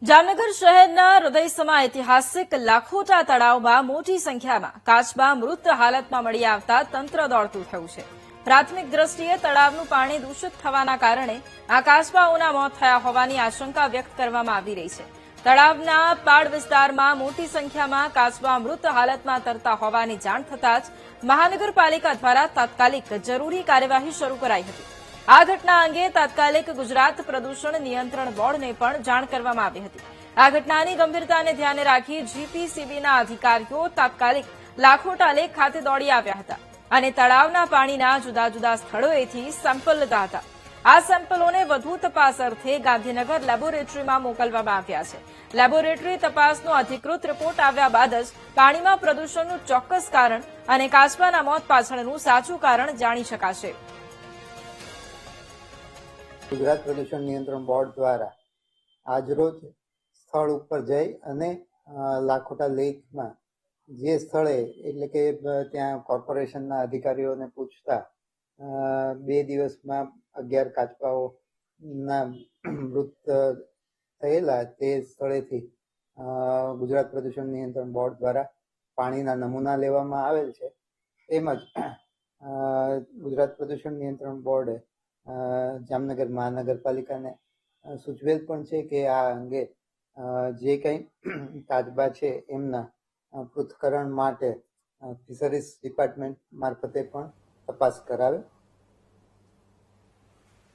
જામનગર શહેરના હૃદયસમા ઐતિહાસિક લાખોટા તળાવમાં મોટી સંખ્યામાં કાચબા મૃત હાલતમાં મળી આવતા તંત્ર દોડતું થયું છે। પ્રાથમિક દ્રષ્ટિએ તળાવનું પાણી દૂષિત થવાના કારણે આ કાચબાઓના મોત થયા હોવાની આશંકા વ્યક્ત કરવામાં આવી રહી છે। તળાવના પાડ વિસ્તારમાં મોટી સંખ્યામાં કાચબા મૃત હાલતમાં તરતા હોવાની જાણ થતાં જ મહાનગરપાલિકા દ્વારા તાત્કાલિક જરૂરી કાર્યવાહી શરૂ કરાઈ હતી। આ ઘટના અંગે તાત્કાલિક ગુજરાત પ્રદૂષણ નિયંત્રણ બોર્ડને પણ જાણ કરવામાં આવી હતી। આ ઘટનાની ગંભીરતાને ધ્યાને રાખી જીપીસીબીના અધિકારીઓ તાત્કાલિક લાખોટા લેક ખાતે દોડી આવ્યા હતા અને તળાવના પાણીના જુદા જુદા સ્થળોએથી સેમ્પલ લીધા હતા। આ સેમ્પલોને વધુ તપાસ અર્થે ગાંધીનગર લેબોરેટરીમાં મોકલવામાં આવ્યા છે। લેબોરેટરી તપાસનો અધિકૃત રિપોર્ટ આવ્યા બાદ જ પાણીમાં પ્રદૂષણનું ચોક્કસ કારણ અને કાચબાના મોત પાછળનું સાચું કારણ જાણી શકાશે। ગુજરાત પ્રદૂષણ નિયંત્રણ બોર્ડ દ્વારા આજરોજ સ્થળ ઉપર જઈ અને લાખોટા લેકમાં જે સ્થળે એટલે કે ત્યાં કોર્પોરેશનના અધિકારીઓને પૂછતા 2 દિવસમાં 11 કાચબાઓના મૃત થયેલા તે સ્થળેથી ગુજરાત પ્રદૂષણ નિયંત્રણ બોર્ડ દ્વારા પાણીના નમૂના લેવામાં આવેલ છે। તેમજ ગુજરાત પ્રદૂષણ નિયંત્રણ બોર્ડે જામનગર મહાનગરપાલિકાને સૂચવેલ પણ છે કે આ અંગે જે કંઈ કાચબા છે એમના પૃથ્થકરણ માટે ફિશરીઝ ડિપાર્ટમેન્ટ મારફતે પણ તપાસ કરાવે।